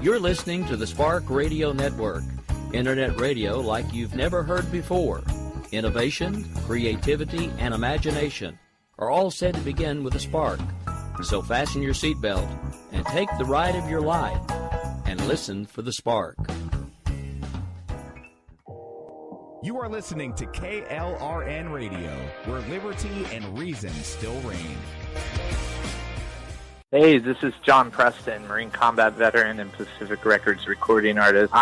You're listening to the Spark Radio Network, Internet radio like you've never heard before. Innovation, creativity, and imagination are all said to begin with a spark. So fasten your seatbelt and take the ride of your life and listen for the spark. You are listening to KLRN Radio, where liberty and reason still reign. Hey, this is John Preston, Marine Combat Veteran and Pacific Records recording artist.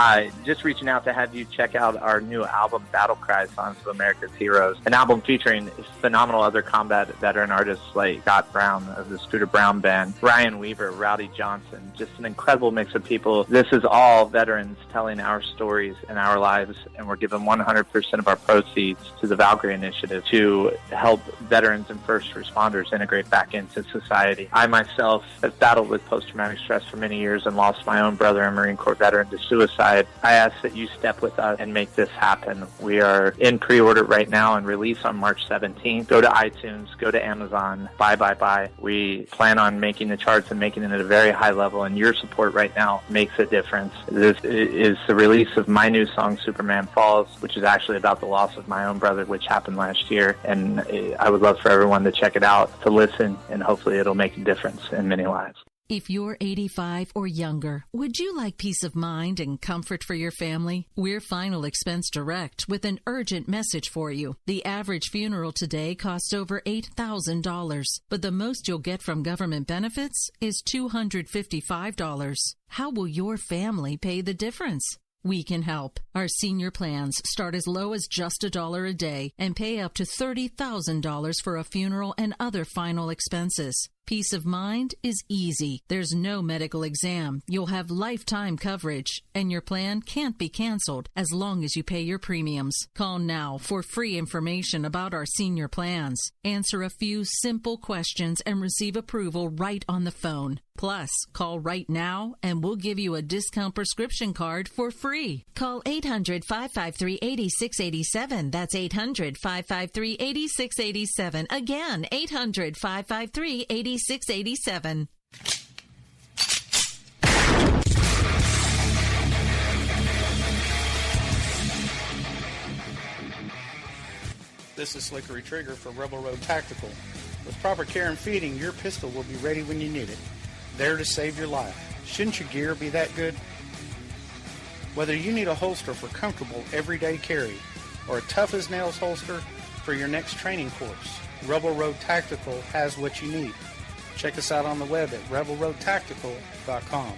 Just reaching out to have you check out our new album, Battle Cry, Songs of America's Heroes, an album featuring phenomenal other combat veteran artists like Scott Brown of the Scooter Brown Band, Ryan Weaver, Rowdy Johnson, just an incredible mix of people. This is all veterans telling our stories and our lives, and we're giving 100% of our proceeds to the Valkyrie Initiative to help veterans and first responders integrate back into society. I myself have battled with post-traumatic stress for many years and lost my own brother, a Marine Corps veteran, to suicide. I ask that you step with us and make this happen. We are in pre-order right now and release on March 17th. Go to iTunes, go to Amazon, buy. We plan on making the charts and making it at a very high level, and your support right now makes a difference. This is the release of my new song, Superman Falls, which is actually about the loss of my own brother, which happened last year, and I would love for everyone to check it out, to listen, and hopefully it'll make a difference in many lives. If you're 85 or younger, would you like peace of mind and comfort for your family? We're Final Expense Direct with an urgent message for you. The average funeral today costs over $8,000, but the most you'll get from government benefits is $255. How will your family pay the difference? We can help. Our senior plans start as low as just $1 a day and pay up to $30,000 for a funeral and other final expenses. Peace of mind is easy. There's no medical exam. You'll have lifetime coverage, and your plan can't be canceled as long as you pay your premiums. Call now for free information about our senior plans. Answer a few simple questions and receive approval right on the phone. Plus, call right now and we'll give you a discount prescription card for free. Call 800-553-8687. That's 800-553-8687. Again, 800-553-8687. This is Slickery Trigger for Rebel Road Tactical. With proper care and feeding, your pistol will be ready when you need it. There to save your life. Shouldn't your gear be that good? Whether you need a holster for comfortable everyday carry or a tough-as-nails holster for your next training course, Rebel Road Tactical has what you need. Check us out on the web at rebelroadtactical.com.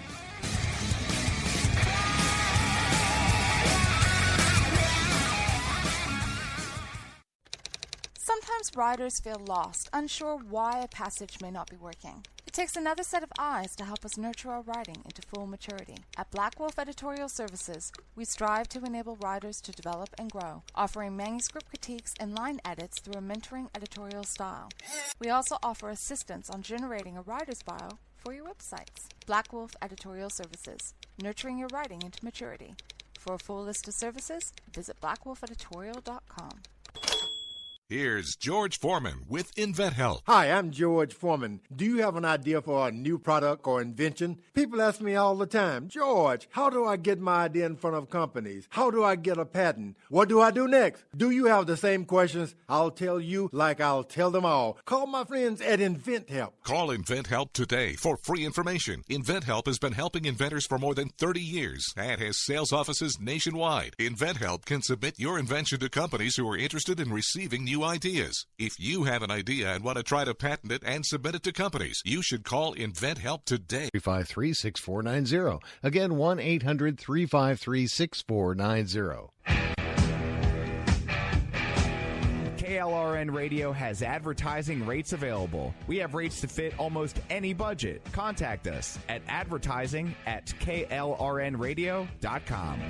Sometimes riders feel lost, unsure why a passage may not be working. It takes another set of eyes to help us nurture our writing into full maturity. At Black Wolf Editorial Services, we strive to enable writers to develop and grow, offering manuscript critiques and line edits through a mentoring editorial style. We also offer assistance on generating a writer's bio for your websites. Black Wolf Editorial Services, nurturing your writing into maturity. For a full list of services, visit blackwolfeditorial.com. Here's George Foreman with InventHelp. Hi, I'm George Foreman. Do you have an idea for a new product or invention? People ask me all the time, George, how do I get my idea in front of companies? How do I get a patent? What do I do next? Do you have the same questions? I'll tell you like I'll tell them all. Call my friends at InventHelp. Call InventHelp today for free information. InventHelp has been helping inventors for more than 30 years and has sales offices nationwide. InventHelp can submit your invention to companies who are interested in receiving new ideas. If you have an idea and want to try to patent it and submit it to companies, you should call InventHelp today. 353-6490. Again, 1-800-353-6490. KLRN Radio has advertising rates available. We have rates to fit almost any budget. Contact us at advertising@klrnradio.com.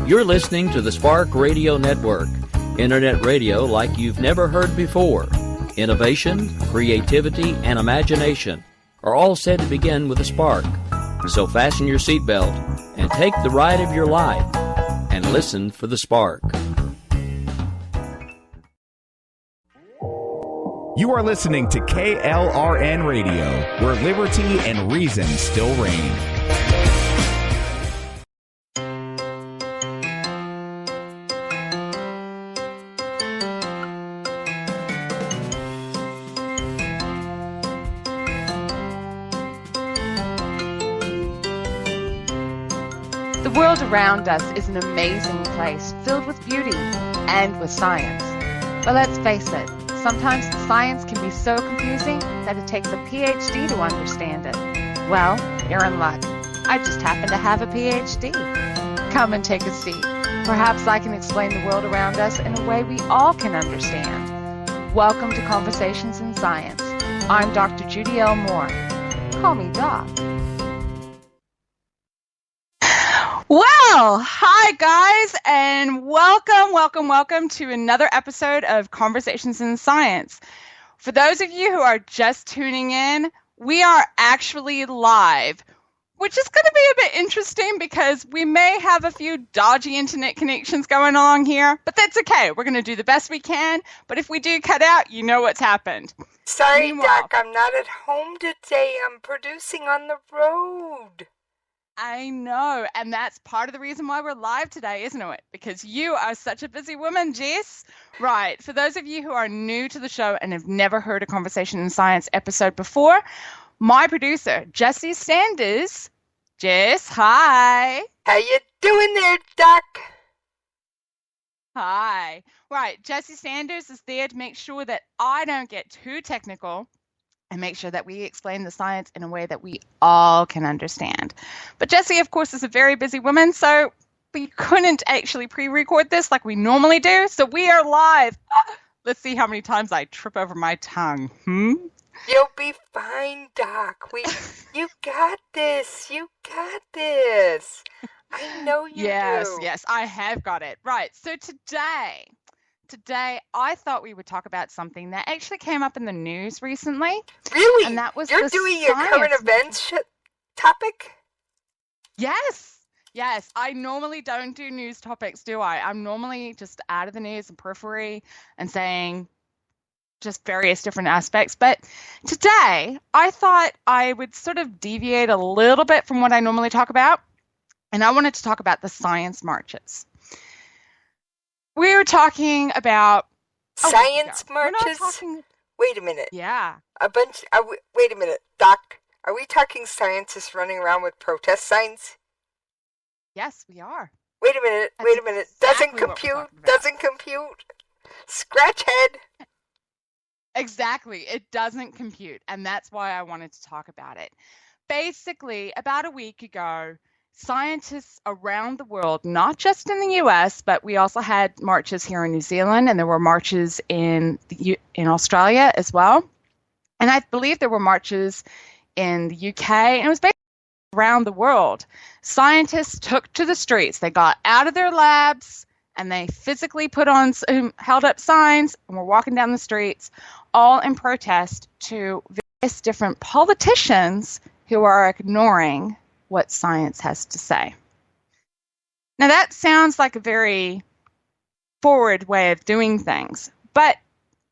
You're listening to the Spark Radio Network, Internet radio like you've never heard before. Innovation, creativity, and imagination are all said to begin with a spark. So fasten your seatbelt and take the ride of your life and listen for the spark. You are listening to KLRN Radio, where liberty and reason still reign. The world around us is an amazing place filled with beauty and with science. But let's face it, sometimes science can be so confusing that it takes a PhD to understand it. Well, you're in luck. I just happen to have a PhD. Come and take a seat. Perhaps I can explain the world around us in a way we all can understand. Welcome to Conversations in Science. I'm Dr. Judy L Mohr. Call me Doc. Well, hi guys, and welcome to another episode of Conversations in Science. For those of you who are just tuning in, we are actually live, which is going to be a bit interesting because we may have a few dodgy internet connections going along here, but that's okay. We're going to do the best we can, but if we do cut out, you know what's happened. Sorry, Doc, I'm not at home today. I'm producing on the road. I know, and that's part of the reason why we're live today, isn't it? Because you are such a busy woman, Jess. Right, for those of you who are new to the show and have never heard a Conversation in Science episode before, my producer, Jessie Sanders. Jess, hi. How you doing there, Doc? Hi. Right, Jessie Sanders is there to make sure that I don't get too technical and make sure that we explain the science in a way that we all can understand. But Jessie, of course, is a very busy woman, so we couldn't actually pre-record this like we normally do, so we are live. Let's see how many times I trip over my tongue. You'll be fine, Doc. You got this. You got this. I know you do. Yes, I have got it. Right, so today I thought we would talk about something that actually came up in the news recently. Really? And that was You're doing your current events topic? Yes. I normally don't do news topics, do I? I'm normally just out of the news and periphery and saying just various different aspects. But today, I thought I would sort of deviate a little bit from what I normally talk about. And I wanted to talk about the science marches. We were talking about science marches. Wait a minute. Yeah. Wait a minute, Doc. Are we talking scientists running around with protest signs? Yes, we are. Wait a minute. Exactly Doesn't compute. Scratch head. Exactly. It doesn't compute, and that's why I wanted to talk about it. Basically, about a week ago, scientists around the world, not just in the US, but we also had marches here in New Zealand, and there were marches in Australia as well. And I believe there were marches in the UK, and it was basically around the world. Scientists took to the streets. They got out of their labs, and they physically held up signs, and were walking down the streets, all in protest to various different politicians who are ignoring what science has to say. Now that sounds like a very forward way of doing things, but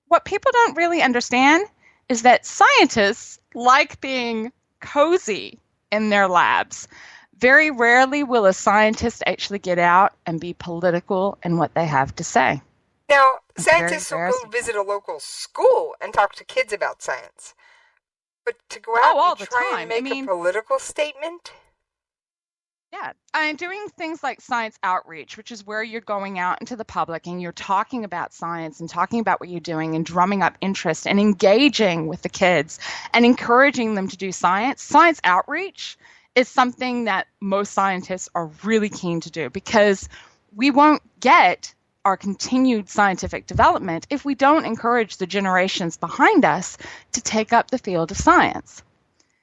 what people don't really understand is that scientists like being cozy in their labs. Very rarely will a scientist actually get out and be political in what they have to say. Now, scientists will go visit a local school and talk to kids about science, but to go out and try and make a political statement? Yeah, I'm doing things like science outreach, which is where you're going out into the public and you're talking about science and talking about what you're doing and drumming up interest and engaging with the kids and encouraging them to do science. Science outreach is something that most scientists are really keen to do because we won't get our continued scientific development if we don't encourage the generations behind us to take up the field of science.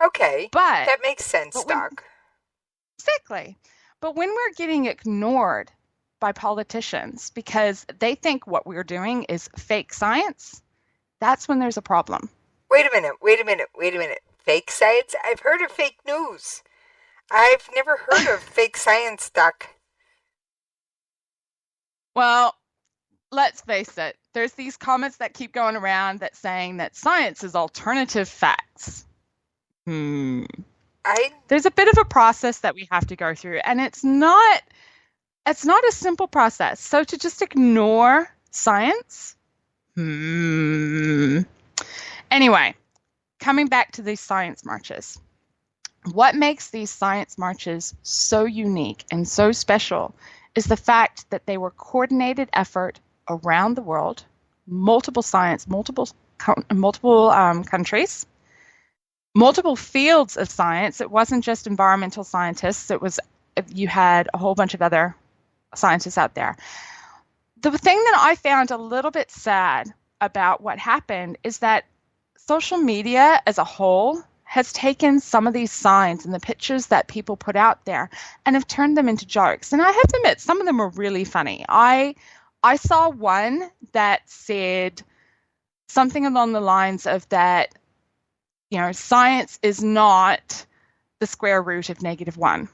Okay, but that makes sense, Doc. Exactly. But when we're getting ignored by politicians because they think what we're doing is fake science, that's when there's a problem. Wait a minute. Fake science? I've heard of fake news. I've never heard of fake science, Doc. Well, let's face it, there's these comments that keep going around that saying that science is alternative facts. There's a bit of a process that we have to go through, and it's not a simple process. So to just ignore science? Anyway, coming back to these science marches. What makes these science marches so unique and so special is the fact that they were coordinated effort around the world, multiple countries, multiple fields of science. It wasn't just environmental scientists. You had a whole bunch of other scientists out there. The thing that I found a little bit sad about what happened is that social media as a whole has taken some of these signs and the pictures that people put out there and have turned them into jokes. And I have to admit, some of them are really funny. I saw one that said something along the lines of that, science is not the square root of -1.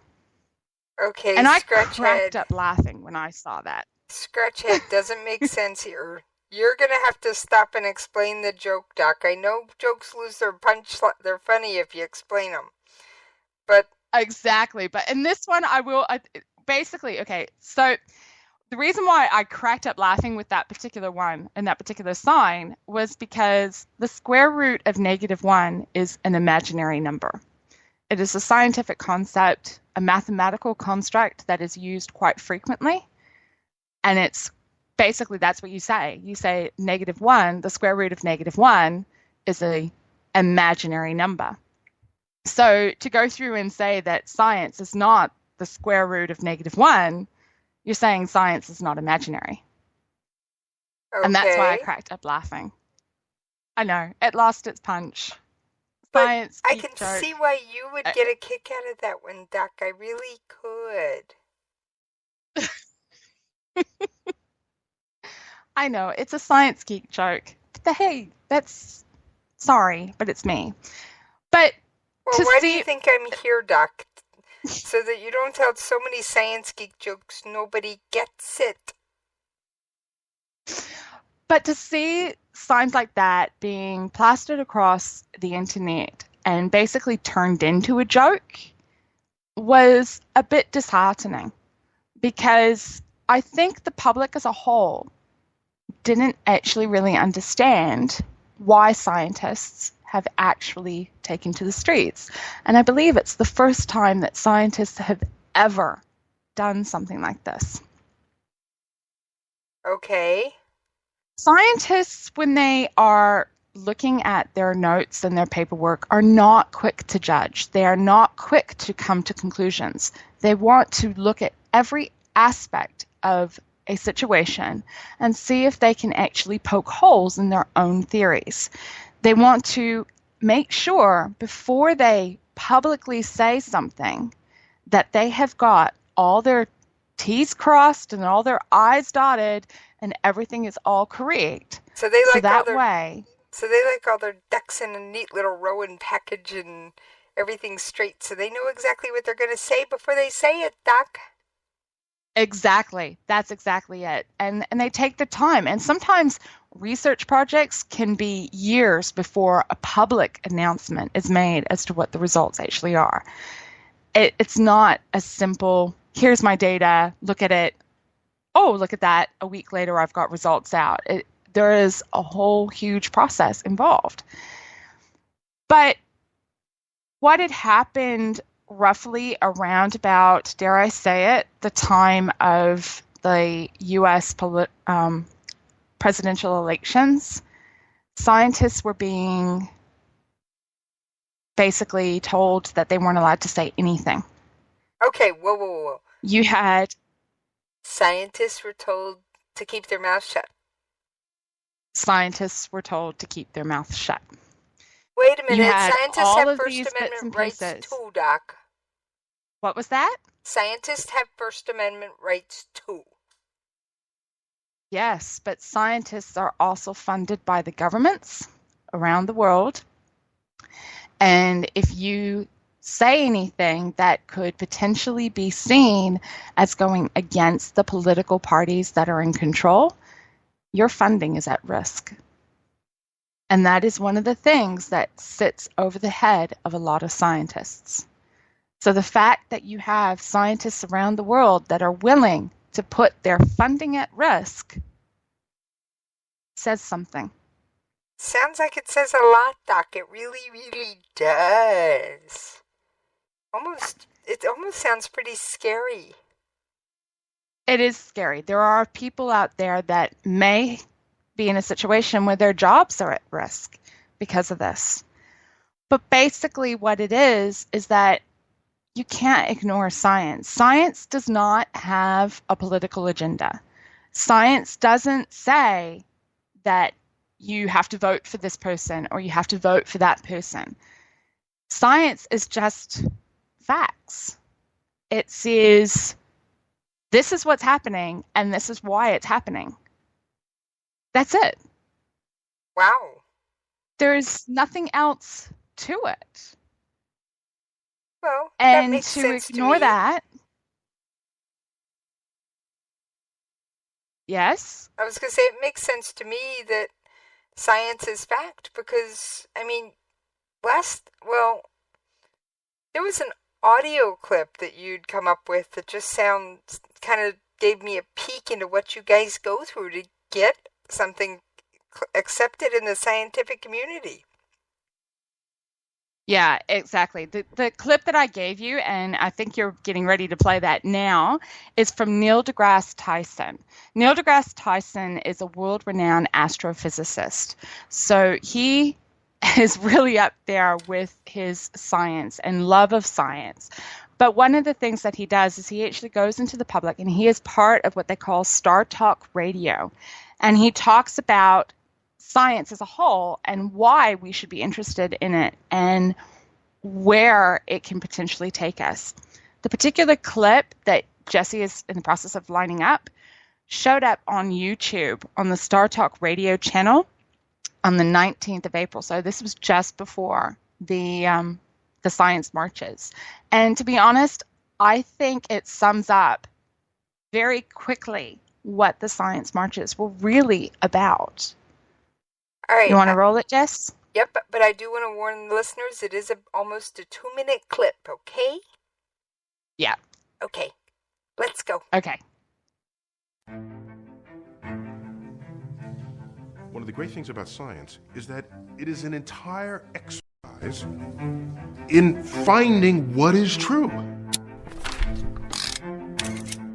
Okay, and I cracked up laughing when I saw that. Scratchhead doesn't make sense here. You're going to have to stop and explain the joke, Doc. I know jokes lose their punch. They're funny if you explain them. But exactly. But in this one, I will basically, okay, so the reason why I cracked up laughing with that particular one and that particular sign was because the square root of -1 is an imaginary number. It is a scientific concept, a mathematical construct that is used quite frequently. And it's basically, that's what you say. You say -1, the square root of -1 is an imaginary number. So to go through and say that science is not the square root of -1, you're saying science is not imaginary. Okay. And that's why I cracked up laughing. I know, it lost its punch. Science. But I can see why you would get a kick out of that one, Doc. I really could. I know, it's a science geek joke. But hey, that's sorry, but it's me. But why do you think I'm here, Doc? So that you don't tell so many science geek jokes, nobody gets it. But to see signs like that being plastered across the internet and basically turned into a joke was a bit disheartening, because I think the public as a whole didn't actually really understand why scientists have actually taken to the streets. And I believe it's the first time that scientists have ever done something like this. Okay. Scientists, when they are looking at their notes and their paperwork, are not quick to judge. They are not quick to come to conclusions. They want to look at every aspect of a situation and see if they can actually poke holes in their own theories. They want to make sure before they publicly say something that they have got all their T's crossed and all their I's dotted and everything is all correct. So they like So they like all their ducks in a neat little row and package and everything straight, so they know exactly what they're going to say before they say it, Doc. Exactly. That's exactly it. And they take the time. And sometimes research projects can be years before a public announcement is made as to what the results actually are. It's not a simple, here's my data, look at it. Oh, look at that. A week later, I've got results out. There is a whole huge process involved. But what had happened roughly around about, dare I say it, the time of the U.S. presidential elections, scientists were being basically told that they weren't allowed to say anything. Okay, whoa. You had... Scientists were told to keep their mouths shut. Scientists were told to keep their mouths shut. Wait a minute, scientists have First Amendment rights too, Doc. What was that? Scientists have First Amendment rights too. Yes, but scientists are also funded by the governments around the world. And if you say anything that could potentially be seen as going against the political parties that are in control, your funding is at risk. And that is one of the things that sits over the head of a lot of scientists. So the fact that you have scientists around the world that are willing to put their funding at risk says something. Sounds like it says a lot, Doc. It really, really does. It almost sounds pretty scary. It is scary. There are people out there that may be in a situation where their jobs are at risk because of this. But basically what it is that you can't ignore science. Science does not have a political agenda. Science doesn't say that you have to vote for this person or you have to vote for that person. Science is just facts. It says, this is what's happening and this is why it's happening. That's it. Wow. There's nothing else to it. Well, and that makes to sense ignore to me. that, yes? I was going to say it makes sense to me that science is fact because, I mean, there was an audio clip that you'd come up with that just kind of gave me a peek into what you guys go through to get something accepted in the scientific community. Yeah, exactly. The clip that I gave you, and I think you're getting ready to play that now, is from Neil deGrasse Tyson. Neil deGrasse Tyson is a world-renowned astrophysicist. So he is really up there with his science and love of science. But one of the things that he does is he actually goes into the public, and he is part of what they call Star Talk Radio. And he talks about science as a whole and why we should be interested in it and where it can potentially take us. The particular clip that Jessie is in the process of lining up showed up on YouTube on the Star Talk Radio channel on the 19th of April. So this was just before the science marches. And to be honest, I think it sums up very quickly what the science marches were really about. All right. You want to roll it, Jess? Yep, but I do want to warn the listeners, it is almost a 2-minute clip, okay? Yeah. Okay, let's go. Okay. One of the great things about science is that it is an entire exercise in finding what is true.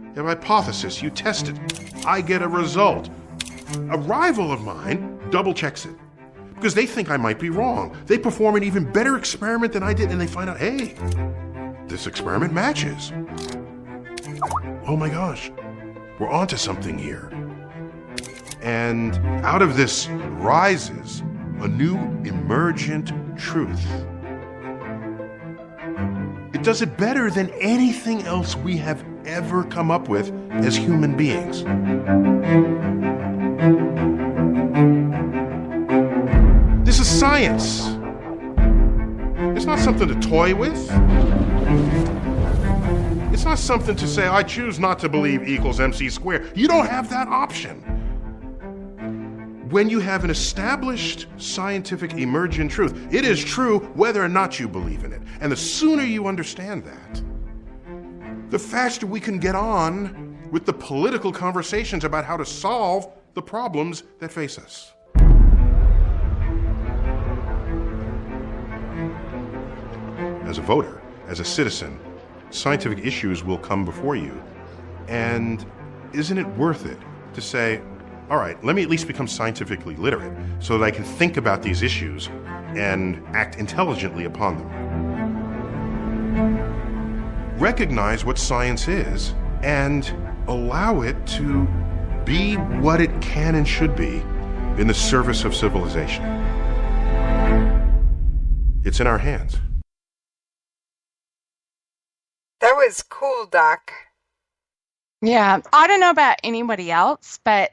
You have a hypothesis, you test it, I get a result. A rival of mine double checks it because they think I might be wrong. They perform an even better experiment than I did and they find out, hey, this experiment matches. Oh my gosh, we're onto something here. And out of this rises a new emergent truth. It does it better than anything else we have ever come up with as human beings. This is science. It's not something to toy with. It's not something to say, I choose not to believe equals MC squared. You don't have that option. When you have an established scientific emergent truth, it is true whether or not you believe in it. And the sooner you understand that, the faster we can get on with the political conversations about how to solve the problems that face us. As a voter, as a citizen, scientific issues will come before you. And isn't it worth it to say, all right, let me at least become scientifically literate so that I can think about these issues and act intelligently upon them. Recognize what science is and allow it to be what it can and should be in the service of civilization. It's in our hands. That was cool, Doc. Yeah, I don't know about anybody else, but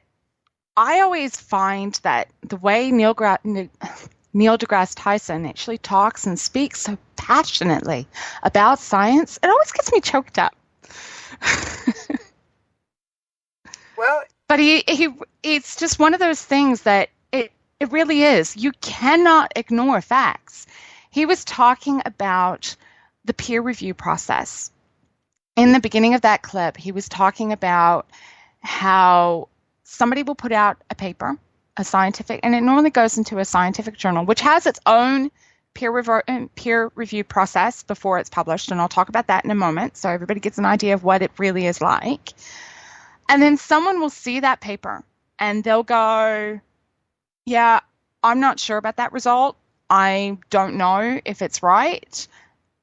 I always find that the way Neil deGrasse Tyson actually talks and speaks so passionately about science, it always gets me choked up. Well, But it's just one of those things that it really is. You cannot ignore facts. He was talking about the peer review process. In the beginning of that clip, he was talking about how somebody will put out a paper, a scientific, and it normally goes into a scientific journal, which has its own peer review process before it's published, and I'll talk about that in a moment so everybody gets an idea of what it really is like. And then someone will see that paper and they'll go, yeah, I'm not sure about that result. I don't know if it's right.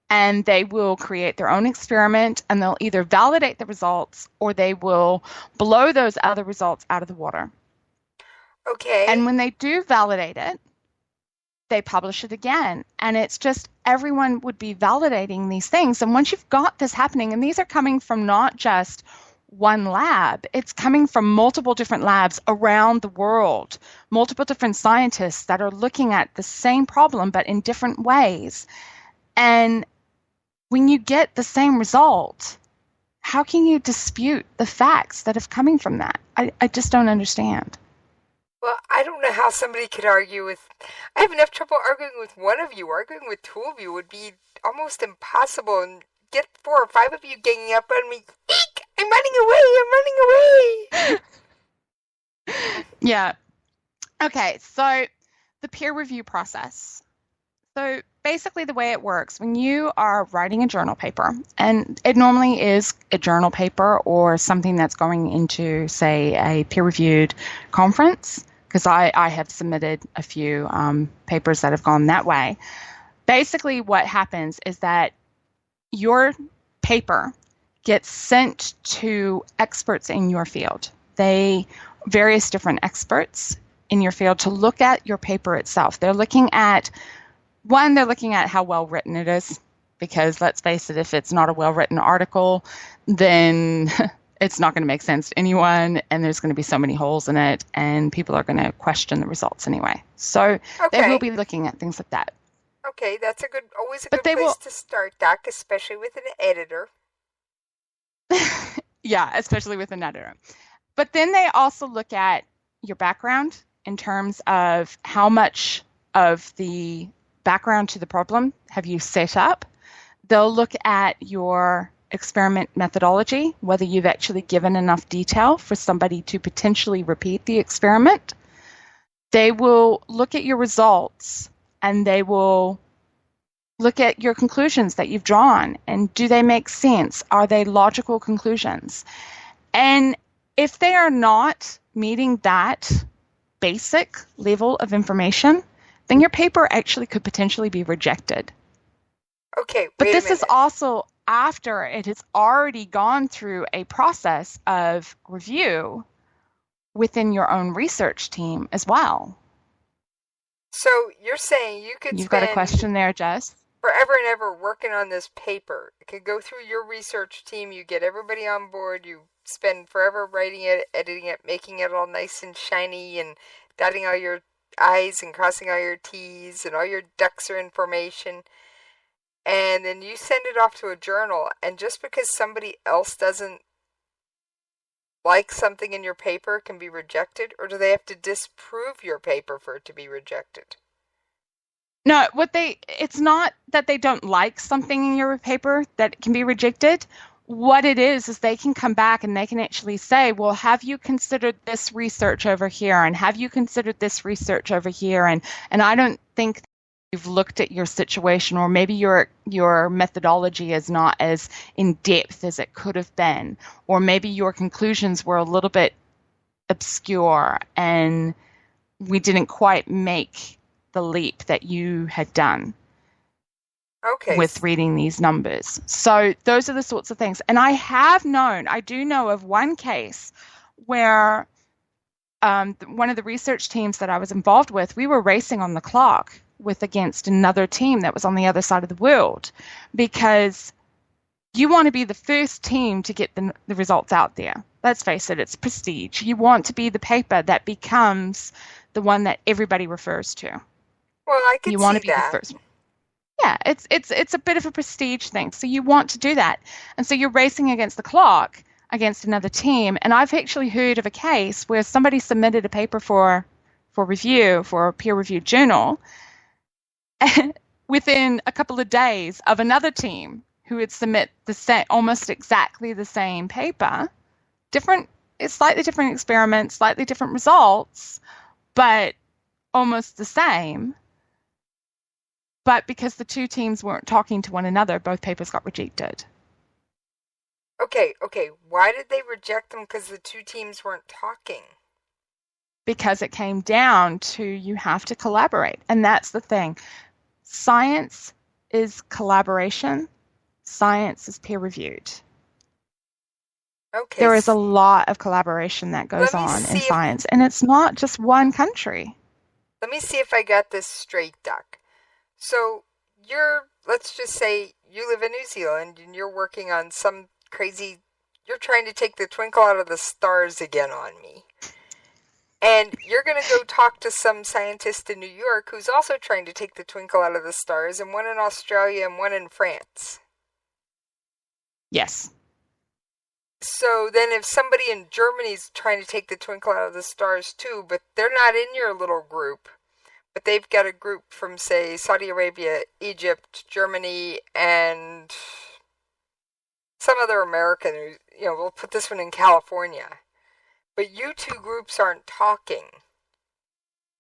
And they will create their own experiment, and they'll either validate the results or they will blow those other results out of the water. Okay. And when they do validate it, they publish it again. And it's just everyone would be validating these things. And once you've got this happening, and these are coming from not just one lab, it's coming from multiple different labs around the world, multiple different scientists that are looking at the same problem but in different ways. And when you get the same result, how can you dispute the facts that have coming from that? I just don't understand. Well, I don't know how somebody could argue with... I have enough trouble arguing with one of you. Arguing with two of you would be almost impossible. And get 4 or 5 of you ganging up on me. Eek! I'm running away! Yeah. Okay, so the peer review process. So basically the way it works, when you are writing a journal paper, and it normally is a journal paper or something that's going into, say, a peer-reviewed conference, because I have submitted a few papers that have gone that way. Basically what happens is that your paper gets sent to experts in your field. Various different experts in your field to look at your paper itself. They're looking at how well written it is, because let's face it, if it's not a well-written article, then it's not going to make sense to anyone, and there's going to be so many holes in it, and people are going to question the results anyway. So They will be looking at things like that. Okay, that's always a good place to start, Doc, especially with an editor. Yeah, especially with an editor. But then they also look at your background in terms of how much of the background to the problem have you set up. They'll look at your experiment methodology, whether you've actually given enough detail for somebody to potentially repeat the experiment. They will look at your results, and they will look at your conclusions that you've drawn, and do they make sense? Are they logical conclusions? And if they are not meeting that basic level of information, then your paper actually could potentially be rejected. Okay, but this is also after it has already gone through a process of review within your own research team as well. So you're saying you could You've got a question there, Jess? Forever and ever working on this paper. It could go through your research team, you get everybody on board, you spend forever writing it, editing it, making it all nice and shiny, and dotting all your I's and crossing all your T's, and all your ducks are in formation. And then you send it off to a journal, and just because somebody else doesn't like something in your paper can be rejected, or do they have to disprove your paper for it to be rejected? No, it's not that they don't like something in your paper that can be rejected. What it is they can come back and they can actually say, well, have you considered this research over here? And have you considered this research over here? And I don't think you've looked at your situation, or maybe your methodology is not as in depth as it could have been, or maybe your conclusions were a little bit obscure and we didn't quite make the leap that you had done with reading these numbers. So those are the sorts of things. And I do know of one case where one of the research teams that I was involved with, we were racing on the clock against another team that was on the other side of the world, because you want to be the first team to get the results out there. Let's face it, it's prestige. You want to be the paper that becomes the one that everybody refers to. Well, I could see that. You want to be the first one. Yeah, it's a bit of a prestige thing. So you want to do that. And so you're racing against the clock against another team. And I've actually heard of a case where somebody submitted a paper for review for a peer-reviewed journal within a couple of days of another team who would submit the same, almost exactly the same paper, slightly different experiments, slightly different results, but almost the same. But because the two teams weren't talking to one another, both papers got rejected. Okay. Why did they reject them? Because the two teams weren't talking. Because it came down to you have to collaborate. And that's the thing. Science is collaboration. Science is peer-reviewed. Okay. There is a lot of collaboration that goes on in science, and it's not just one country. Let me see if I got this straight, Doc. So let's just say you live in New Zealand and you're working on some crazy, you're trying to take the twinkle out of the stars again on me. And you're going to go talk to some scientist in New York who's also trying to take the twinkle out of the stars, and one in Australia and one in France. Yes. So then if somebody in Germany's trying to take the twinkle out of the stars too, but they're not in your little group, but they've got a group from, say, Saudi Arabia, Egypt, Germany, and some other American, we'll put this one in California. But you two groups aren't talking.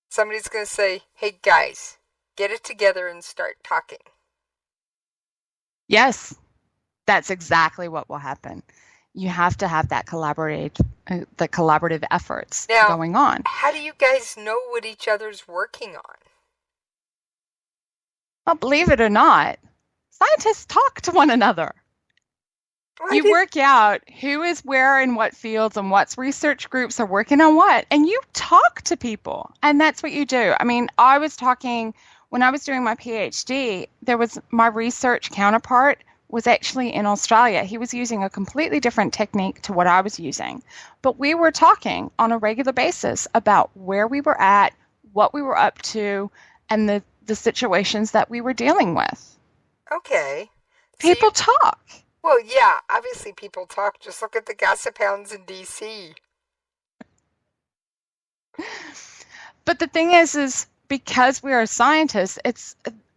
Somebody's going to say, hey, guys, get it together and start talking. Yes, that's exactly what will happen. You have to have that collaborative efforts going on. How do you guys know what each other's working on? Well, believe it or not, scientists talk to one another. You work out who is where in what fields and what research groups are working on what, and you talk to people, and that's what you do. I mean, I was talking, when I was doing my PhD, my research counterpart was actually in Australia. He was using a completely different technique to what I was using, but we were talking on a regular basis about where we were at, what we were up to, and the situations that we were dealing with. Okay. People talk. Well, yeah, obviously people talk. Just look at the gossip hounds in D.C. But the thing is because we are scientists,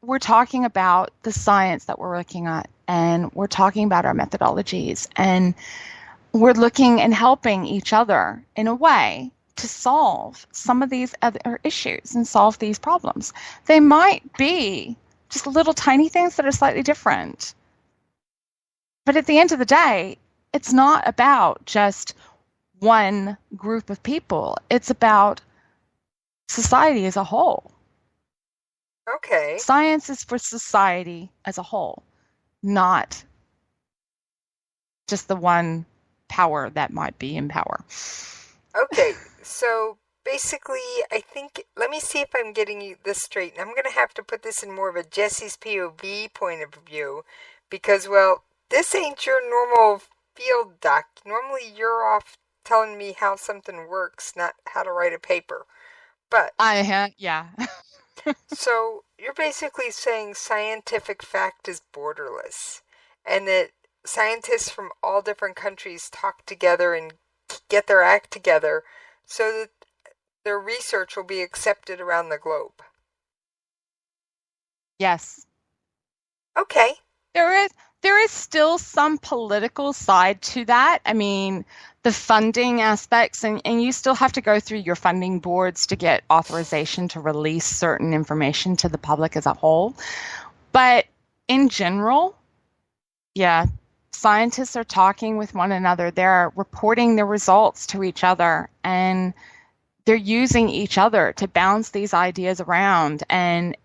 we're talking about the science that we're looking at, and we're talking about our methodologies, and we're looking and helping each other in a way to solve some of these other issues and solve these problems. They might be just little tiny things that are slightly different. But at the end of the day, it's not about just one group of people. It's about society as a whole. Okay. Science is for society as a whole, not just the one power that might be in power. Okay, so basically, I think, let me see if I'm getting this straight. I'm going to have to put this in more of a Jessie's POV point of view, because, well, this ain't your normal field, Doc. Normally you're off telling me how something works, not how to write a paper. But yeah. So you're basically saying scientific fact is borderless, and that scientists from all different countries talk together and get their act together so that their research will be accepted around the globe. Yes. Okay. There is still some political side to that. I mean, the funding aspects, and you still have to go through your funding boards to get authorization to release certain information to the public as a whole. But in general, yeah, scientists are talking with one another. They're reporting their results to each other, and they're using each other to bounce these ideas around and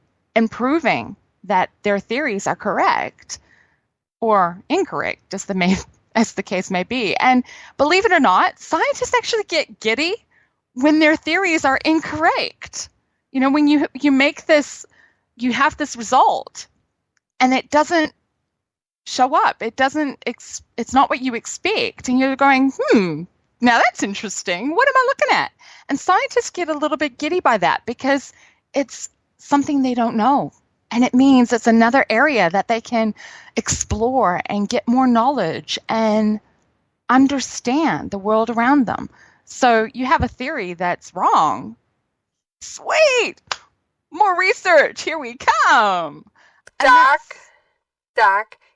proving that their theories are correct or incorrect, as the case may be. And believe it or not, scientists actually get giddy when their theories are incorrect. When you make this, you have this result, and it doesn't show up. It's not what you expect, and you're going, now that's interesting. What am I looking at? And scientists get a little bit giddy by that because it's something they don't know. And it means it's another area that they can explore and get more knowledge and understand the world around them. So you have a theory that's wrong. Sweet! More research. Here we come. Doc,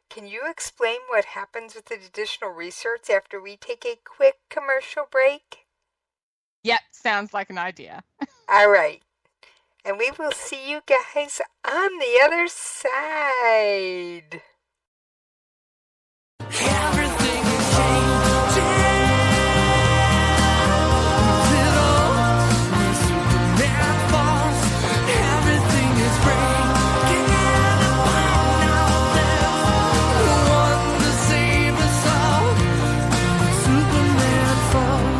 can you explain what happens with the additional research after we take a quick commercial break? Yep, sounds like an idea. All right. And we will see you guys on the other side. Everything is changing. Little Superman falls. Everything is breaking apart. Now there's one to save us all. Superman falls.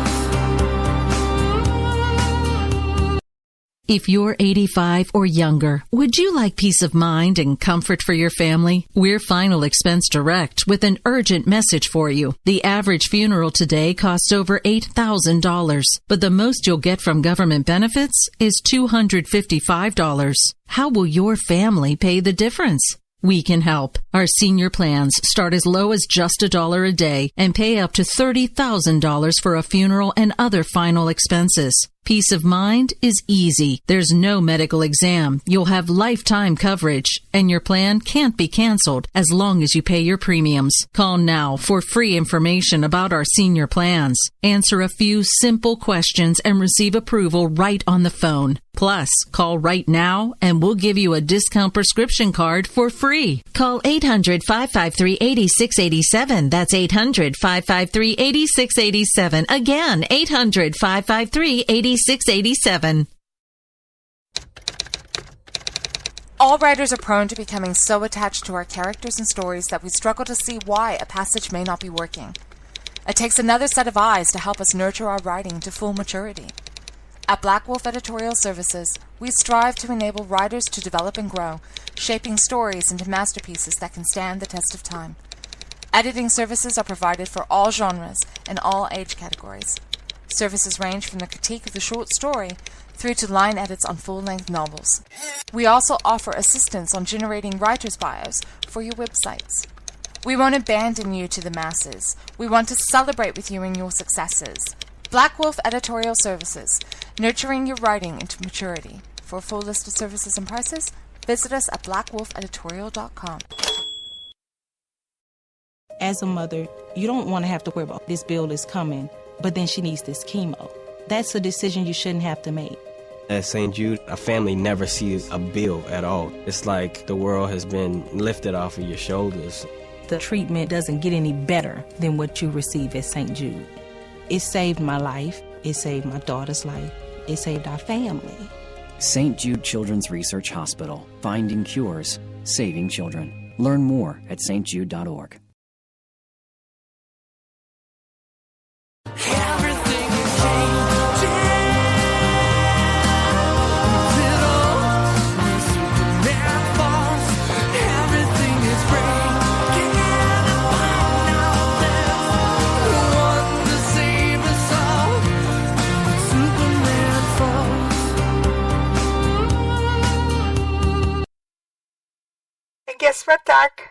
If you're 85 or younger, would you like peace of mind and comfort for your family? We're Final Expense Direct with an urgent message for you. The average funeral today costs over $8,000, but the most you'll get from government benefits is $255. How will your family pay the difference? We can help. Our senior plans start as low as just $1 a day and pay up to $30,000 for a funeral and other final expenses. Peace of mind is easy. There's no medical exam. You'll have lifetime coverage, and your plan can't be canceled as long as you pay your premiums. Call now for free information about our senior plans. Answer a few simple questions and receive approval right on the phone. Plus, call right now and we'll give you a discount prescription card for free. Call 800-553-8687. That's 800-553-8687. Again, 800-553-8687. All writers are prone to becoming so attached to our characters and stories that we struggle to see why a passage may not be working. It takes another set of eyes to help us nurture our writing to full maturity. At Black Wolf Editorial Services, we strive to enable writers to develop and grow, shaping stories into masterpieces that can stand the test of time. Editing services are provided for all genres and all age categories. Services range from the critique of the short story through to line edits on full-length novels. We also offer assistance on generating writers' bios for your websites. We won't abandon you to the masses. We want to celebrate with you in your successes. Black Wolf Editorial Services, nurturing your writing into maturity. For a full list of services and prices, visit us at blackwolfeditorial.com. As a mother, you don't want to have to worry about this bill is coming, but then she needs this chemo. That's a decision you shouldn't have to make. At St. Jude, a family never sees a bill at all. It's like the world has been lifted off of your shoulders. The treatment doesn't get any better than what you receive at St. Jude. It saved my life. It saved my daughter's life. It saved our family. St. Jude Children's Research Hospital. Finding cures. Saving children. Learn more at stjude.org. Everything is changing. Little Superman falls. Everything is breaking apart. Now there's one to save us all. Superman falls. And guess what, Doc?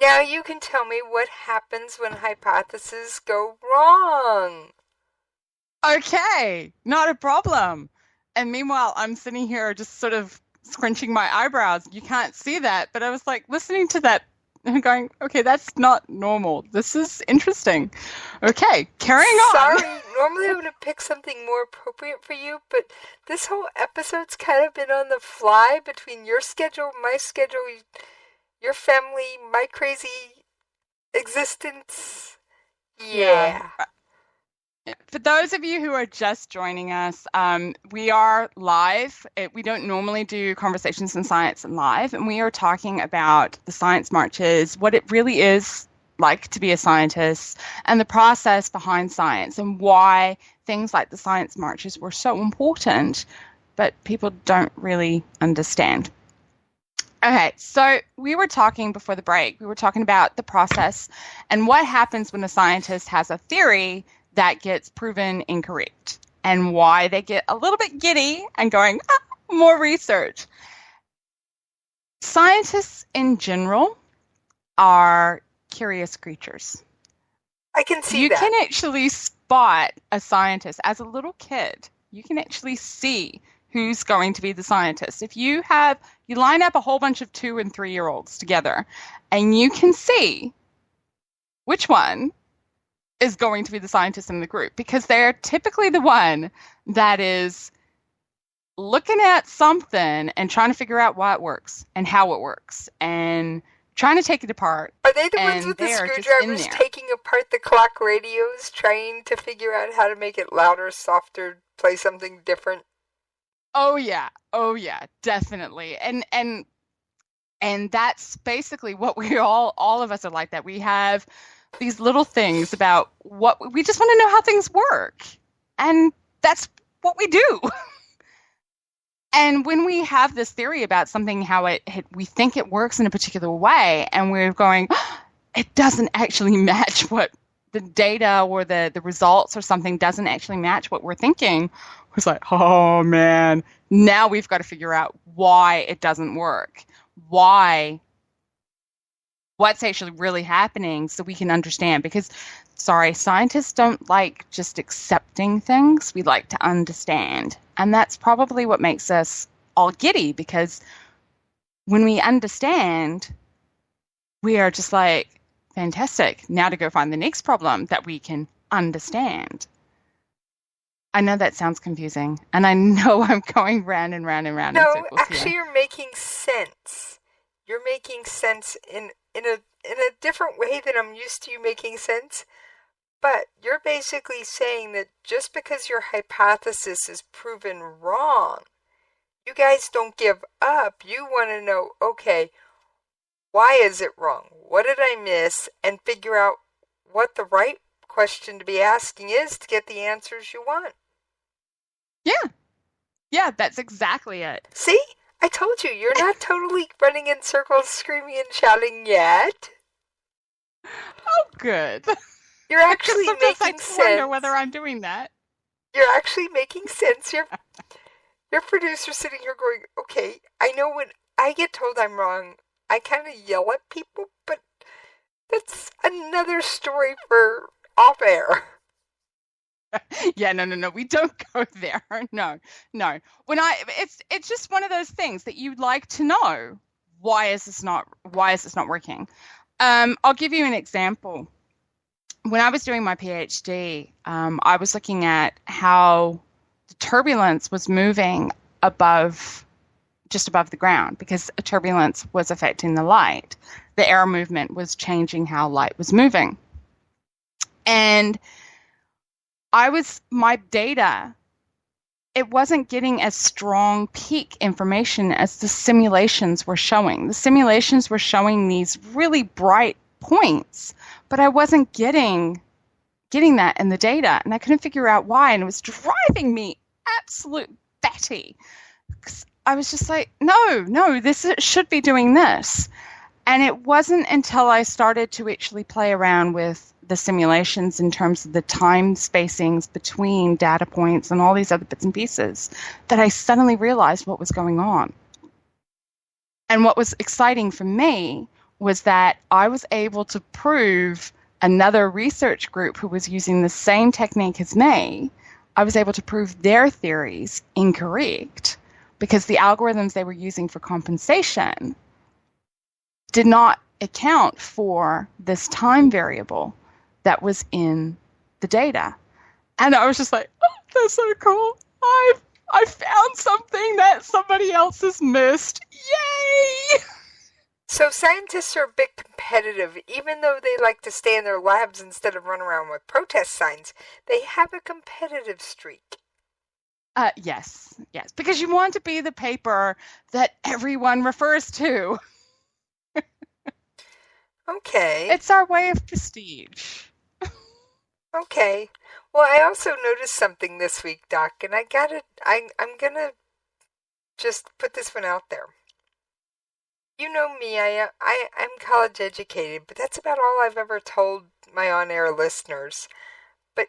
Now you can tell me what happens when hypotheses go wrong. Okay, not a problem. And meanwhile, I'm sitting here just sort of scrunching my eyebrows. You can't see that, but I was like listening to that and going, okay, that's not normal. This is interesting. Okay, carrying on. Sorry, normally I would have picked something more appropriate for you, but this whole episode's kind of been on the fly between your schedule, my schedule, your family, my crazy existence. Yeah. For those of you who are just joining us, we are live. We don't normally do Conversations in Science live, and we are talking about the science marches, what it really is like to be a scientist, and the process behind science, and why things like the science marches were so important, but people don't really understand. Okay, so we were talking before the break, we were talking about the process and what happens when a scientist has a theory that gets proven incorrect and why they get a little bit giddy and going, more research. Scientists in general are curious creatures. I can see you that. can actually spot a scientist. As a little kid, you can actually see who's going to be the scientist. If you line up a whole bunch of 2 and 3 year olds together, and you can see which one is going to be the scientist in the group, because they're typically the one that is looking at something and trying to figure out why it works and how it works and trying to take it apart. Are they the ones with the screwdrivers taking apart the clock radios, trying to figure out how to make it louder, softer, play something different? Oh yeah, definitely. And that's basically what all of us are like that. We have these little things about what we just want to know how things work. And that's what we do. And when we have this theory about something, how we think it works in a particular way, and we're going, it doesn't actually match what the data or the results or something doesn't actually match what we're thinking. It's like, oh man, now we've got to figure out why it doesn't work. What's actually really happening so we can understand. Because, scientists don't like just accepting things. We like to understand. And that's probably what makes us all giddy, because when we understand, we are just like, fantastic, now to go find the next problem that we can understand. I know that sounds confusing, and I know I'm going round and round and round in circles. No, actually, you're making sense. You're making sense in a different way than I'm used to you making sense. But you're basically saying that just because your hypothesis is proven wrong, you guys don't give up. You want to know, okay, why is it wrong? What did I miss? And figure out what the right question to be asking is to get the answers you want. Yeah, that's exactly it. See? I told you, you're not totally running in circles, screaming and shouting yet. Oh, good. You're actually making sense. I wonder whether I'm doing that. You're actually making sense. Your producer's sitting here going, okay, I know when I get told I'm wrong, I kind of yell at people, but that's another story for off air. Yeah, no, we don't go there. No. When it's just one of those things that you'd like to know. Why is this not working? I'll give you an example. When I was doing my PhD, I was looking at how the turbulence was moving just above the ground, because a turbulence was affecting the light. The air movement was changing how light was moving. And my data, it wasn't getting as strong peak information as the simulations were showing. The simulations were showing these really bright points, but I wasn't getting that in the data, and I couldn't figure out why, and it was driving me absolute batty. I was just like, no, this should be doing this. And it wasn't until I started to actually play around with the simulations in terms of the time spacings between data points and all these other bits and pieces that I suddenly realized what was going on. And what was exciting for me was that I was able to prove another research group who was using the same technique as me, I was able to prove their theories incorrect, because the algorithms they were using for compensation did not account for this time variable that was in the data. And I was just like, oh, that's so cool. I found something that somebody else has missed. Yay! So scientists are a bit competitive. Even though they like to stay in their labs instead of run around with protest signs, they have a competitive streak. Yes, because you want to be the paper that everyone refers to. Okay. It's our way of prestige. Okay. Well, I also noticed something this week, Doc, and I'm gonna just put this one out there. You know me, I'm college educated, but that's about all I've ever told my on-air listeners. But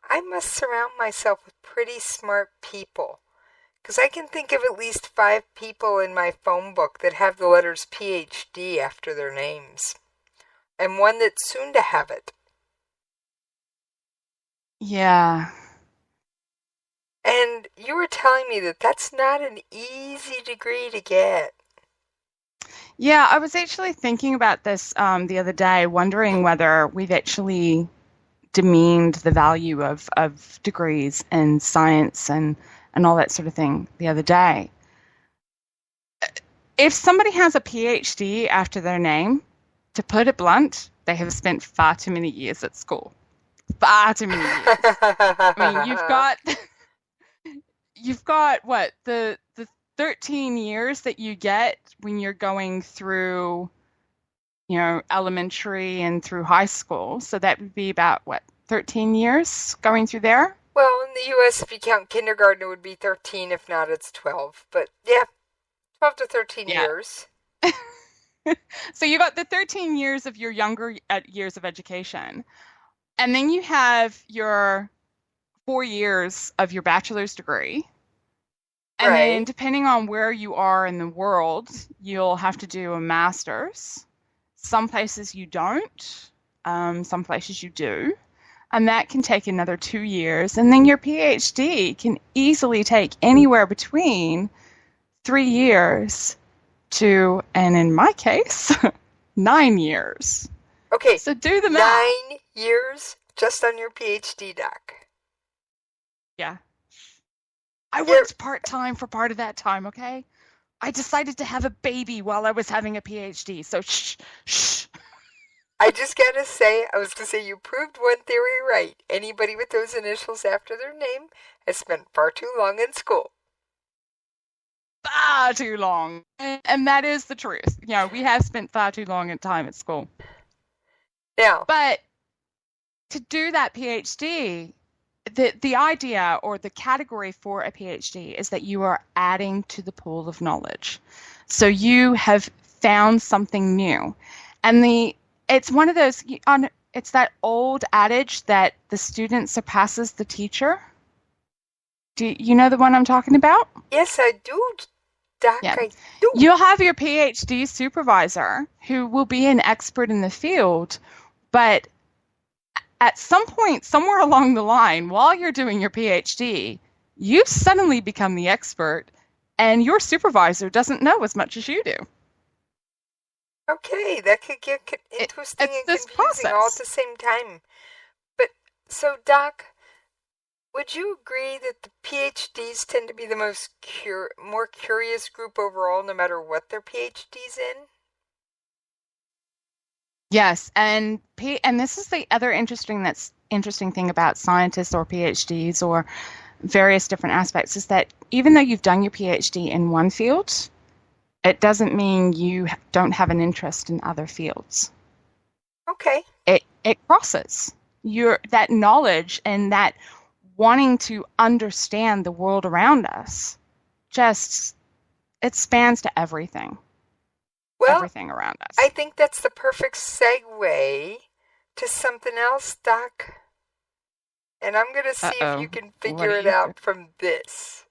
I must surround myself with pretty smart people, because I can think of at least 5 people in my phone book that have the letters PhD after their names, and one that's soon to have it. Yeah. And you were telling me that that's not an easy degree to get. Yeah, I was actually thinking about this the other day, wondering whether we've actually demeaned the value of degrees in science and all that sort of thing the other day. If somebody has a PhD after their name, to put it blunt, they have spent far too many years at school. Far too many years. I mean, you've got what, the 13 years that you get when you're going through, elementary and through high school. So that would be about, 13 years going through there? Well, in the U.S., if you count kindergarten, it would be 13. If not, it's 12. But yeah, 12 to 13 years. So you got the 13 years of your younger years of education. And then you have your 4 years of your bachelor's degree. And then depending on where you are in the world, you'll have to do a master's. Some places you don't. Some places you do. And that can take another 2 years. And then your PhD can easily take anywhere between 3 years to, and in my case, 9 years. Okay. So do the math. 9 years just on your PhD, Doc. Yeah. I worked part-time for part of that time, okay? I decided to have a baby while I was having a PhD, so shh. I just gotta say, you proved one theory right. Anybody with those initials after their name has spent far too long in school. Far too long. And that is the truth. We have spent far too long in time at school. Yeah. But to do that PhD, the idea or the category for a PhD is that you are adding to the pool of knowledge. So you have found something new. And it's one of those, it's that old adage that the student surpasses the teacher. Do you know the one I'm talking about? Yes, I do, Doc. Yeah. I do. You'll have your PhD supervisor who will be an expert in the field, but at some point, somewhere along the line, while you're doing your PhD, you suddenly become the expert, and your supervisor doesn't know as much as you do. Okay, that could get interesting and confusing process. all at the same time. But, so, Doc, would you agree that the PhDs tend to be the more curious group overall, no matter what their PhD's in? Yes, and this is the other interesting thing about scientists or PhDs or various different aspects is that even though you've done your PhD in one field, it doesn't mean you don't have an interest in other fields. Okay. It crosses that knowledge and that wanting to understand the world around us. It spans to everything. Well, everything around us. I think that's the perfect segue to something else, Doc. And I'm going to see if you can figure it out from this.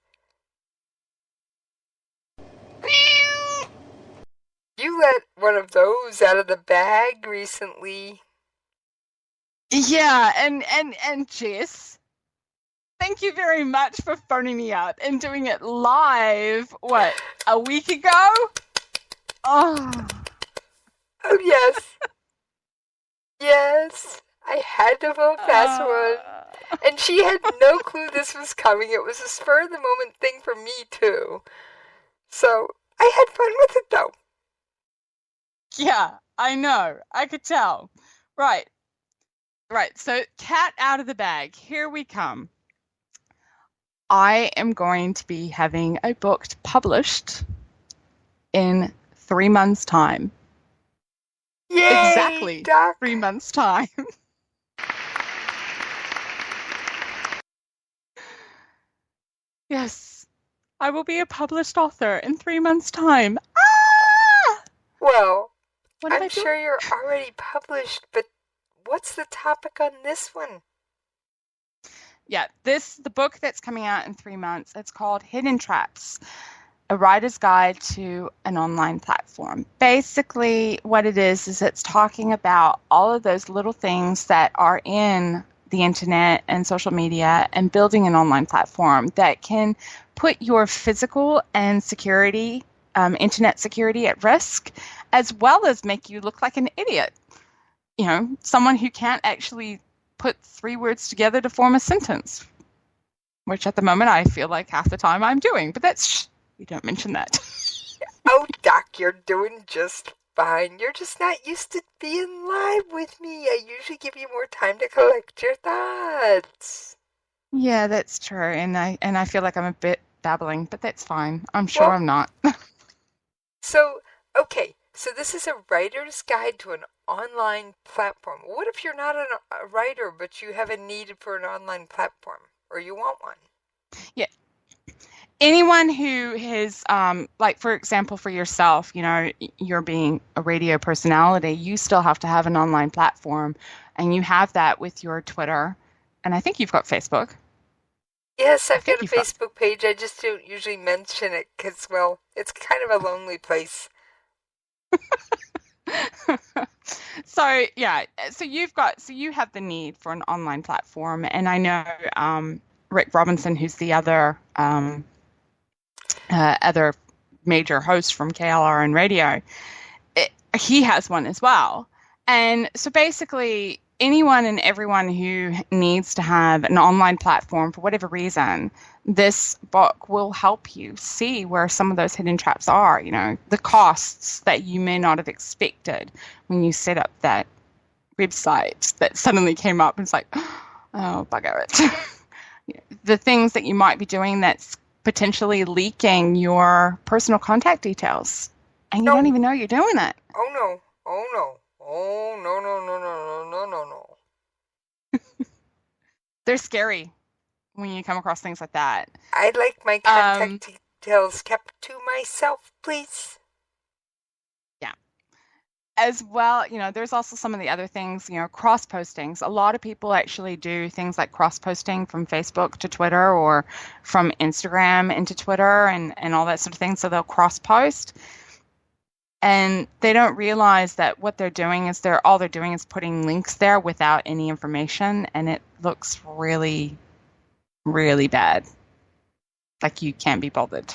You let one of those out of the bag recently. Yeah, and Jess, thank you very much for phoning me up and doing it live, a week ago? Oh, yes. Yes. I had to vote password. And she had no clue this was coming. It was a spur-of-the-moment thing for me, too. So, I had fun with it, though. Yeah, I know. I could tell. Right. So, cat out of the bag. Here we come. I am going to be having a book published in 3 months' time. Yay, exactly, Doc. 3 months' time. Yes, I will be a published author in 3 months' time. Ah! Well, What am I I'm sure you're already published, but what's the topic on this one? Yeah, the book that's coming out in 3 months, it's called Hidden Traps, a writer's guide to an online platform. Basically, what it is it's talking about all of those little things that are in the internet and social media and building an online platform that can put your physical and security, internet security at risk, as well as make you look like an idiot. You know, someone who can't actually put 3 words together to form a sentence, which at the moment I feel like half the time I'm doing, but we don't mention that. Oh, Doc, you're doing just fine. You're just not used to being live with me. I usually give you more time to collect your thoughts. Yeah, that's true, and I feel like I'm a bit babbling, but that's fine. I'm sure I'm not. So this is a writer's guide to an online platform. What if you're not a writer, but you have a need for an online platform, or you want one? Yeah. Anyone who has, like, for example, for yourself, you know, you're being a radio personality, you still have to have an online platform, and you have that with your Twitter, and I think you've got Facebook. Yes, I've got a Facebook page. I just don't usually mention it because, well, it's kind of a lonely place. So you have the need for an online platform, and I know Rick Robinson, who's the other major host from KLRNRadio, he has one as well. And so basically, anyone and everyone who needs to have an online platform for whatever reason, this book will help you see where some of those hidden traps are, you know, the costs that you may not have expected when you set up that website that suddenly came up and it's like, oh, bugger it. The things that you might be doing that's potentially leaking your personal contact details, and you don't even know you're doing it. Oh, no. Oh, no. Oh, no, no, no, no, no, no, no, no. They're scary when you come across things like that. I'd like my contact details kept to myself, please. Yeah. As well, you know, there's also some of the other things, you know, cross postings. A lot of people actually do things like cross posting from Facebook to Twitter or from Instagram into Twitter and all that sort of thing. So they'll cross post. And they don't realize that what they're doing is all they're doing is putting links there without any information, and it looks really, really bad. Like you can't be bothered.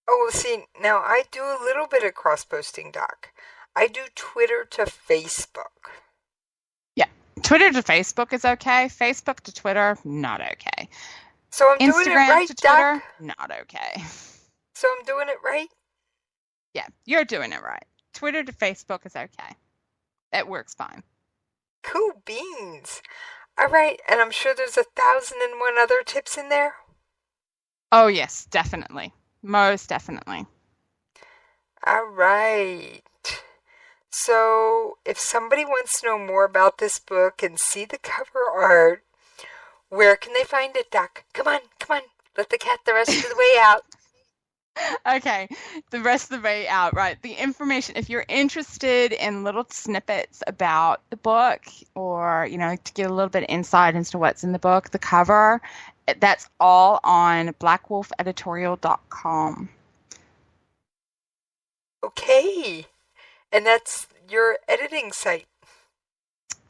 Oh, see, now I do a little bit of cross-posting, Doc. I do Twitter to Facebook. Yeah, Twitter to Facebook is okay. Facebook to Twitter, not okay. So I'm doing it right, to Twitter, Doc? not okay. So I'm doing it right? Yeah, you're doing it right. Twitter to Facebook is okay. It works fine. Cool beans. All right, and I'm sure there's 1,001 other tips in there? Oh, yes, definitely. Most definitely. All right. So, if somebody wants to know more about this book and see the cover art, where can they find it, Doc? Come on. Let the cat the rest of the way out. Okay, the rest of the way out, right? The information, if you're interested in little snippets about the book or, you know, to get a little bit of insight into what's in the book, the cover, that's all on blackwolfeditorial.com. Okay, and that's your editing site.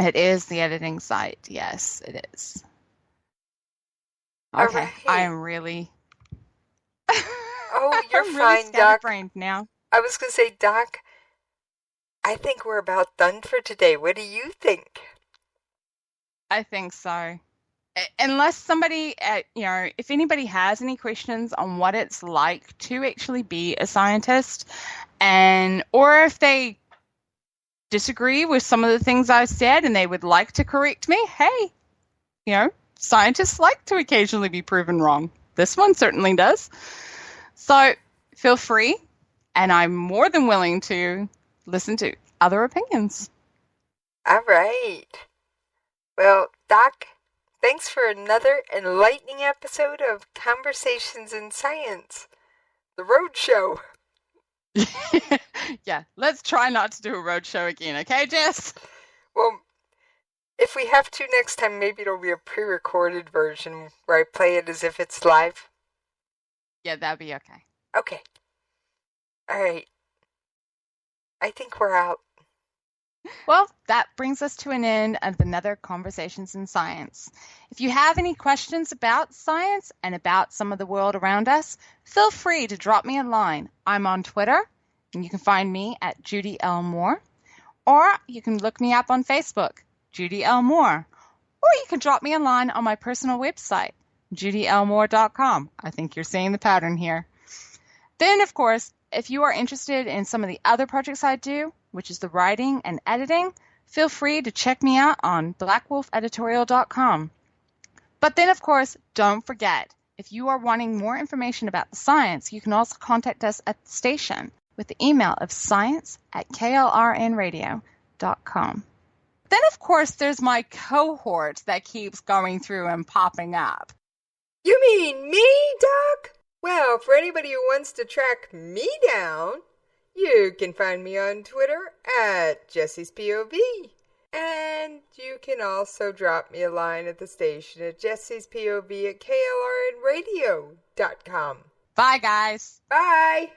It is the editing site, yes, it is. Okay, right. I am really... Oh, you're I'm fine, really Doc. scatterbrained now. I was going to say, Doc, I think we're about done for today. What do you think? I think so. Unless somebody, you know, if anybody has any questions on what it's like to actually be a scientist, or if they disagree with some of the things I've said and they would like to correct me, hey, you know, scientists like to occasionally be proven wrong. This one certainly does. So feel free, and I'm more than willing to listen to other opinions. All right. Well, Doc, thanks for another enlightening episode of Conversations in Science, the road show. Yeah, let's try not to do a road show again, okay, Jess? Well, if we have to next time, maybe it'll be a pre-recorded version where I play it as if it's live. Yeah, that'd be okay. Okay. All right. I think we're out. Well, that brings us to an end of another Conversations in Science. If you have any questions about science and about some of the world around us, feel free to drop me a line. I'm on Twitter, and you can find me at Judy L Mohr, or you can look me up on Facebook, Judy L Mohr, or you can drop me a line on my personal website, judylmohr.com. I think you're seeing the pattern here. Then, of course, if you are interested in some of the other projects I do, which is the writing and editing, feel free to check me out on blackwolfeditorial.com. But then, of course, don't forget, if you are wanting more information about the science, you can also contact us at the station with the email of science@klrnradio.com. Then, of course, there's my cohort that keeps going through and popping up. You mean me, Doc? Well, for anybody who wants to track me down, you can find me on Twitter at Jessie's POV. And you can also drop me a line at the station at Jessie's POV at KLRNRadio.com. Bye, guys. Bye.